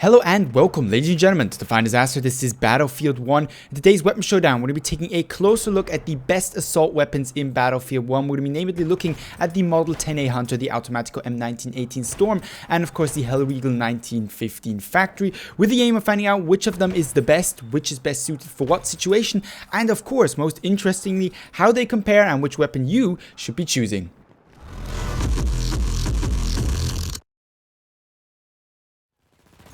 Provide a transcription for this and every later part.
Hello and welcome, ladies and gentlemen, to the Fine Disaster. This is Battlefield 1. In today's Weapon Showdown, we're going to be taking a closer look at the best assault weapons in Battlefield 1. We're going to be namely looking at the Model 10A Hunter, the Automatico M1918 Storm, and of course the Hellriegel 1915 Factory, with the aim of finding out which of them is the best, which is best suited for what situation, and of course, most interestingly, how they compare and which weapon you should be choosing.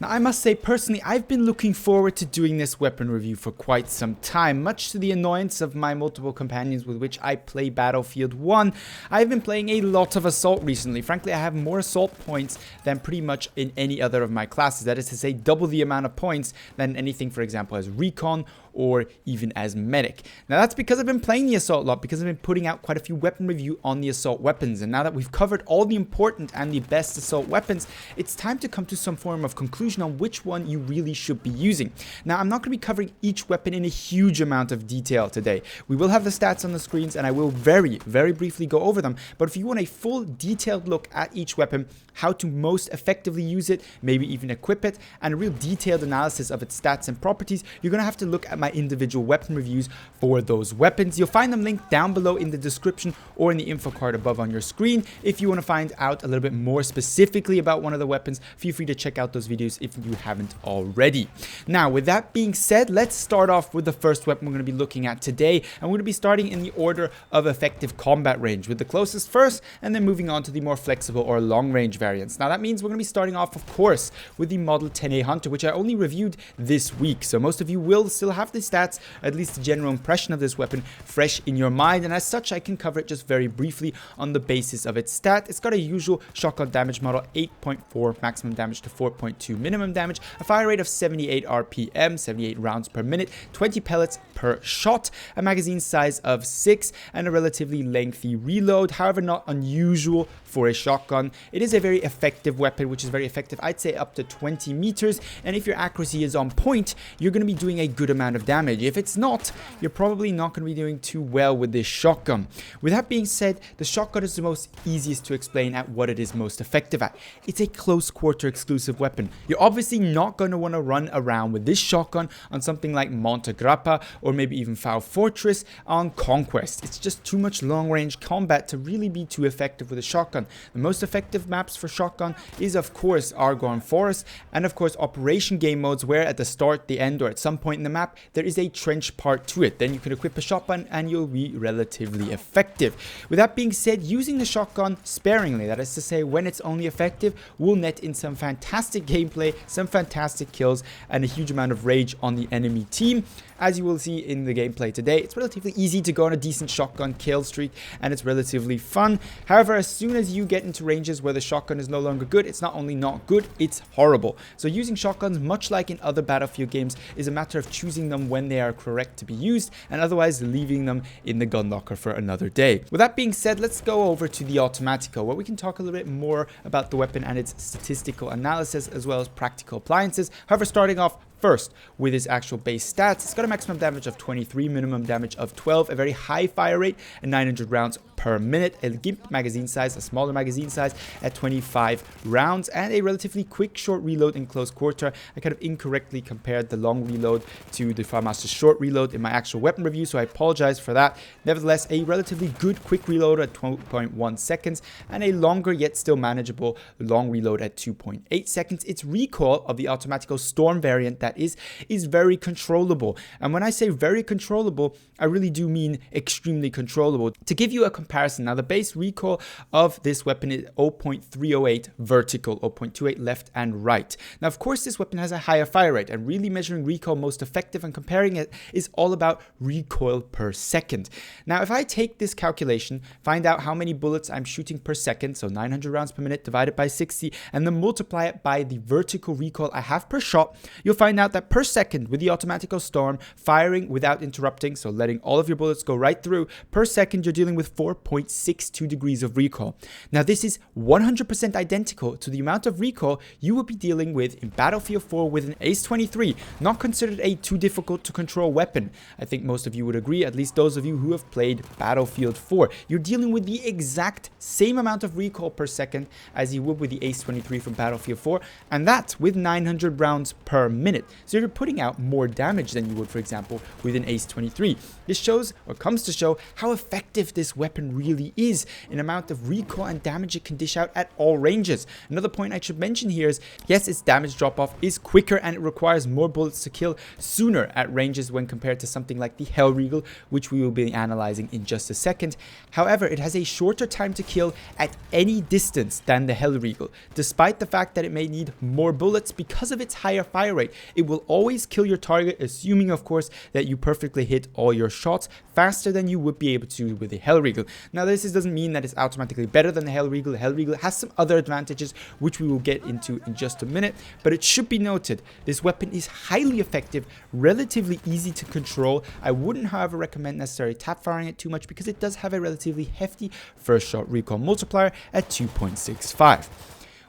Now, I must say, personally, I've been looking forward to doing this weapon review for quite some time, much to the annoyance of my multiple companions with which I play Battlefield 1. I've been playing a lot of Assault recently. Frankly, I have more Assault points than pretty much in any other of my classes. That is to say, double the amount of points than anything, for example, as Recon or even as Medic. Now, that's because I've been playing the Assault a lot, because I've been putting out quite a few weapon review on the Assault weapons. And now that we've covered all the important and the best Assault weapons, it's time to come to some form of conclusion on which one you really should be using. Now, I'm not going to be covering each weapon in a huge amount of detail today. We will have the stats on the screens and I will very briefly go over them. But if you want a full detailed look at each weapon, how to most effectively use it, maybe even equip it, and a real detailed analysis of its stats and properties, you're going to have to look at my individual weapon reviews for those weapons. You'll find them linked down below in the description or in the info card above on your screen. If you want to find out a little bit more specifically about one of the weapons, feel free to check out those videos if you haven't already. Now, with that being said, let's start off with the first weapon we're going to be looking at today, and we're going to be starting in the order of effective combat range, with the closest first and then moving on to the more flexible or long range variants. Now, that means we're going to be starting off, of course, with the Model 10A Hunter, which I only reviewed this week, so most of you will still have the stats, at least the general impression of this weapon, fresh in your mind, and as such I can cover it just very briefly on the basis of its stat. It's got a usual shotgun damage model, 8.4 maximum damage to 4.2 minimum damage, a fire rate of 78 RPM, 78 rounds per minute, 20 pellets per shot, a magazine size of 6, and a relatively lengthy reload, however not unusual for a shotgun. It is a very effective weapon, which is very effective, I'd say up to 20 meters, and if your accuracy is on point, you're going to be doing a good amount of damage. If it's not, you're probably not going to be doing too well with this shotgun. With that being said, the shotgun is the most easiest to explain at what it is most effective at. It's a close quarter exclusive weapon. You're obviously not going to want to run around with this shotgun on something like Monte Grappa or maybe even Foul Fortress on Conquest. It's just too much long range combat to really be too effective with a shotgun. The most effective maps for shotgun is of course Argonne Forest and of course operation game modes, where at the start, the end, or at some point in the map there is a trench part to it. Then you can equip a shotgun and you'll be relatively effective. With that being said, using the shotgun sparingly, that is to say when it's only effective, will net in some fantastic gameplay, some fantastic kills, and a huge amount of rage on the enemy team. As you will see in the gameplay today, it's relatively easy to go on a decent shotgun kill streak and it's relatively fun. However, as soon as you get into ranges where the shotgun is no longer good, it's not only not good, it's horrible. So using shotguns, much like in other Battlefield games, is a matter of choosing them when they are correct to be used and otherwise leaving them in the gun locker for another day. With that being said, let's go over to the Automatico, where we can talk a little bit more about the weapon and its statistical analysis as well as practical appliances. However, starting off first with its actual base stats, it's got a maximum damage of 23, minimum damage of 12, a very high fire rate and 900 rounds per minute, a GIMP magazine size, a smaller magazine size at 25 rounds, and a relatively quick short reload in close quarter. I kind of incorrectly compared the long reload to the Farmaster's short reload in my actual weapon review, so I apologize for that. Nevertheless, a relatively good quick reload at 12.1 seconds and a longer yet still manageable long reload at 2.8 seconds. Its recoil of the Automatico Storm variant, that is very controllable. And when I say very controllable, I really do mean extremely controllable. To give you a comparison, now the base recoil of this weapon is 0.308 vertical, 0.28 left and right. Now, of course, this weapon has a higher fire rate, and really measuring recoil most effective and comparing it is all about recoil per second. Now, if I take this calculation, find out how many bullets I'm shooting per second, so 900 rounds per minute divided by 60, and then multiply it by the vertical recoil I have per shot, you'll find find out that per second with the Automatico Storm, firing without interrupting, so letting all of your bullets go right through, per second you're dealing with 4.62 degrees of recoil. Now this is 100% identical to the amount of recoil you would be dealing with in Battlefield 4 with an Ace-23, not considered a too difficult to control weapon. I think most of you would agree, at least those of you who have played Battlefield 4. You're dealing with the exact same amount of recoil per second as you would with the Ace-23 from Battlefield 4, and that's with 900 rounds per minute. So you're putting out more damage than you would, for example, with an Ace-23. This shows, or comes to show, how effective this weapon really is in amount of recoil and damage it can dish out at all ranges. Another point I should mention here is, yes, its damage drop-off is quicker and it requires more bullets to kill sooner at ranges when compared to something like the Hellriegel, which we will be analyzing in just a second. However, it has a shorter time to kill at any distance than the Hellriegel. Despite the fact that it may need more bullets because of its higher fire rate, it will always kill your target, assuming of course that you perfectly hit all your shots faster than you would be able to with the Hellriegel. Now this doesn't mean that it's automatically better than the Hellriegel. The Hellriegel has some other advantages which we will get into in just a minute, but it should be noted this weapon is highly effective, relatively easy to control. I wouldn't however recommend necessarily tap firing it too much because it does have a relatively hefty first shot recoil multiplier at 2.65.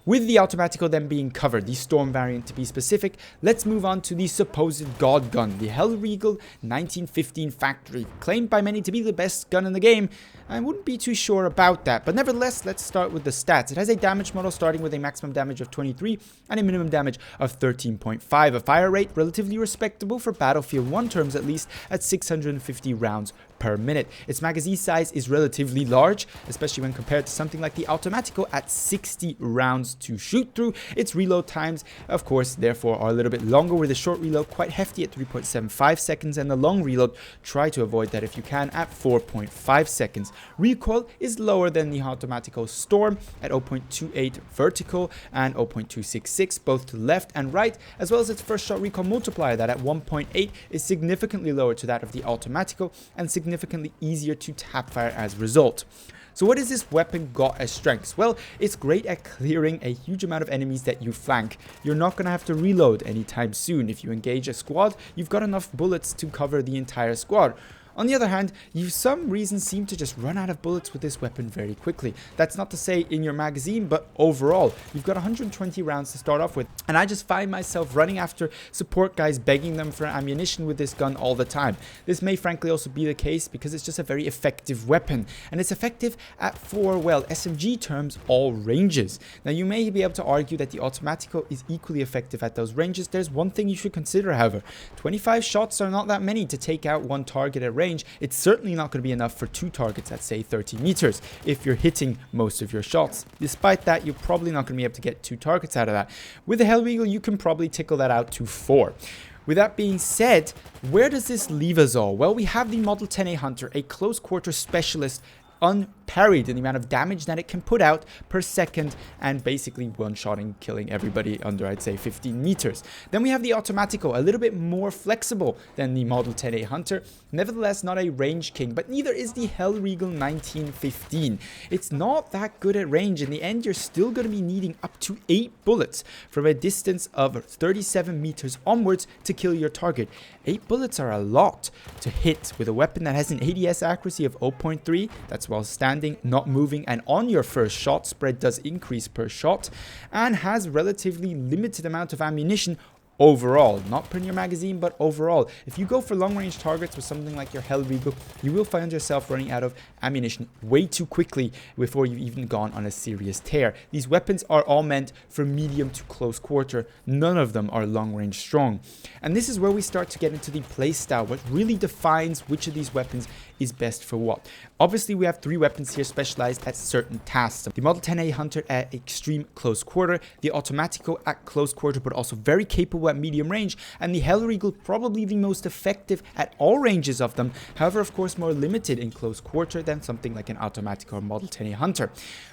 With the Automatico then being covered, the Storm variant to be specific, let's move on to the supposed god gun, the Hellriegel 1915 factory, claimed by many to be the best gun in the game. I wouldn't be too sure about that, but nevertheless, let's start with the stats. It has a damage model starting with a maximum damage of 23 and a minimum damage of 13.5, a fire rate relatively respectable for Battlefield 1 terms at least, at 650 rounds per minute. Its magazine size is relatively large, especially when compared to something like the Automatico at 60 rounds to shoot through. Its reload times, of course, therefore are a little bit longer, with a short reload quite hefty at 3.75 seconds and the long reload, try to avoid that if you can, at 4.5 seconds. Recoil is lower than the Automatico Storm at 0.28 vertical and 0.266 both to left and right, as well as its first shot recoil multiplier that at 1.8 is significantly lower to that of the Automatico and significantly easier to tap fire as a result. So what has this weapon got as strengths? Well, it's great at clearing a huge amount of enemies that you flank. You're not going to have to reload anytime soon. If you engage a squad, you've got enough bullets to cover the entire squad. On the other hand, you for some reason seem to just run out of bullets with this weapon very quickly. That's not to say in your magazine, but overall, you've got 120 rounds to start off with. And I just find myself running after support guys, begging them for ammunition with this gun all the time. This may frankly also be the case because it's just a very effective weapon. And it's effective at, for, well, SMG terms, all ranges. Now you may be able to argue that the Automatico is equally effective at those ranges. There's one thing you should consider, however. 25 shots are not that many to take out one target at range. It's certainly not going to be enough for 2 targets at say 30 meters if you're hitting most of your shots. Despite that, you're probably not going to be able to get 2 targets out of that. With the Hellriegel, you can probably tickle that out to 4. With that being said, where does this leave us all? Well, we have the Model 10A Hunter, a close quarter specialist, unparried in the amount of damage that it can put out per second and basically one-shotting, killing everybody under, I'd say, 15 meters. Then we have the Automatico, a little bit more flexible than the Model 10A Hunter, nevertheless not a range king, but neither is the Hellriegel 1915. It's not that good at range. In the end, you're still going to be needing up to 8 bullets from a distance of 37 meters onwards to kill your target. 8 bullets are a lot to hit with a weapon that has an ADS accuracy of 0.3, that's while standing, not moving, and on your first shot. Spread does increase per shot, and has relatively limited amount of ammunition overall, not per your magazine, but overall. If you go for long range targets with something like your Hellriegel, you will find yourself running out of ammunition way too quickly before you've even gone on a serious tear. These weapons are all meant for medium to close quarter. None of them are long range strong. And this is where we start to get into the playstyle, what really defines which of these weapons is best for what. Obviously, we have 3 weapons here specialized at certain tasks. The Model 10A Hunter at extreme close quarter, the Automatico at close quarter but also very capable at medium range, and the Hellriegel probably the most effective at all ranges of them, however of course more limited in close quarter than something like an Automatico or Model 10A Hunter,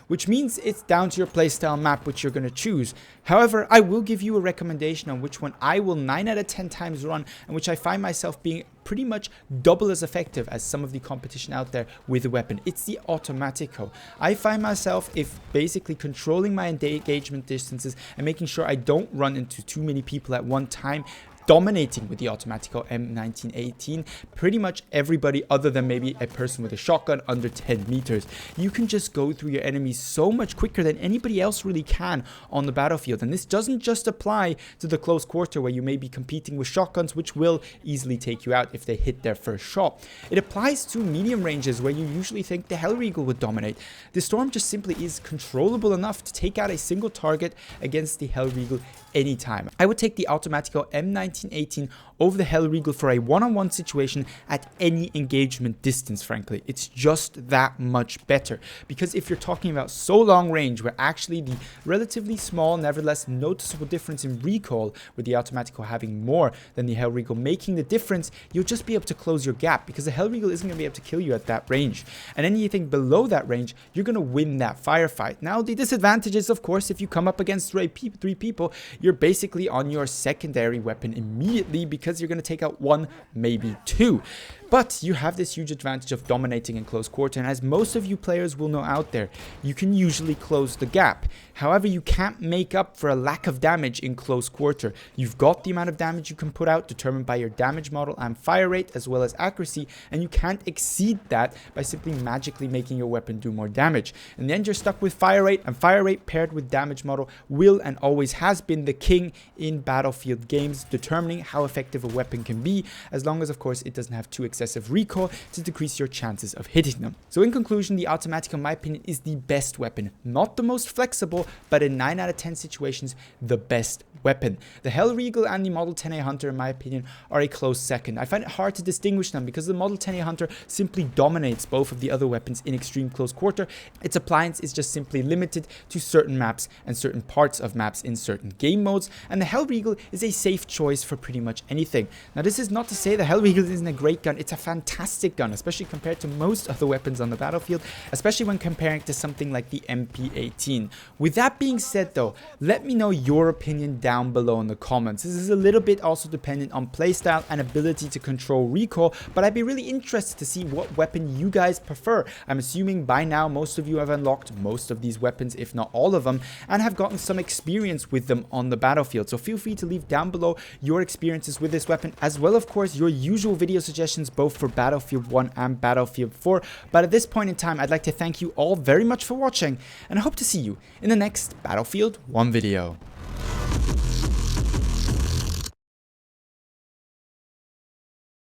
which means it's down to your playstyle map which you're going to choose. However, I will give you a recommendation on which one I will 9 out of 10 times run, and which I find myself being pretty much double as effective as some of the competition out there with the weapon. It's the Automatico. I find myself, if basically controlling my engagement distances and making sure I don't run into too many people at one time, dominating with the Automatico M1918 pretty much everybody other than maybe a person with a shotgun under 10 meters. You can just go through your enemies so much quicker than anybody else really can on the battlefield. And this doesn't just apply to the close quarter where you may be competing with shotguns, which will easily take you out if they hit their first shot. It applies to medium ranges where you usually think the Hellriegel would dominate. The Storm just simply is controllable enough to take out a single target against the Hellriegel anytime. I would take the Automatico M1918 over the Hellriegel for a one-on-one situation at any engagement distance, frankly. It's just that much better. Because if you're talking about so long range, where actually the relatively small, nevertheless noticeable difference in recoil, with the Automatico having more than the Hellriegel making the difference, you'll just be able to close your gap, because the Hellriegel isn't going to be able to kill you at that range. And anything below that range, you're going to win that firefight. Now, the disadvantage is, of course, if you come up against three people, you're basically on your secondary weapon immediately, because you're going to take out one, maybe two. But you have this huge advantage of dominating in close quarter, and as most of you players will know out there, you can usually close the gap. However, you can't make up for a lack of damage in close quarter. You've got the amount of damage you can put out determined by your damage model and fire rate as well as accuracy, and you can't exceed that by simply magically making your weapon do more damage. In the end, you're stuck with fire rate, and fire rate paired with damage model will and always has been the king in Battlefield games, determining how effective a weapon can be, as long as, of course, it doesn't have too excessive recoil to decrease your chances of hitting them. So in conclusion, the Automatico, in my opinion, is the best weapon. Not the most flexible, but in 9 out of 10 situations, the best weapon. The Hellriegel and the Model 10A Hunter, in my opinion, are a close second. I find it hard to distinguish them because the Model 10A Hunter simply dominates both of the other weapons in extreme close quarter. Its appliance is just simply limited to certain maps and certain parts of maps in certain game modes, and the Hellriegel is a safe choice for pretty much anything. Now, this is not to say the Hellriegel isn't a great gun. It's a fantastic gun, especially compared to most other weapons on the battlefield, especially when comparing it to something like the MP18. With that being said though, let me know your opinion down below in the comments. This is a little bit also dependent on playstyle and ability to control recoil, but I'd be really interested to see what weapon you guys prefer. I'm assuming by now most of you have unlocked most of these weapons, if not all of them, and have gotten some experience with them on the battlefield. So feel free to leave down below your experiences with this weapon, as well, of course, your usual video suggestions both for Battlefield 1 and Battlefield 4. But at this point in time, I'd like to thank you all very much for watching, and I hope to see you in the next Battlefield 1 video.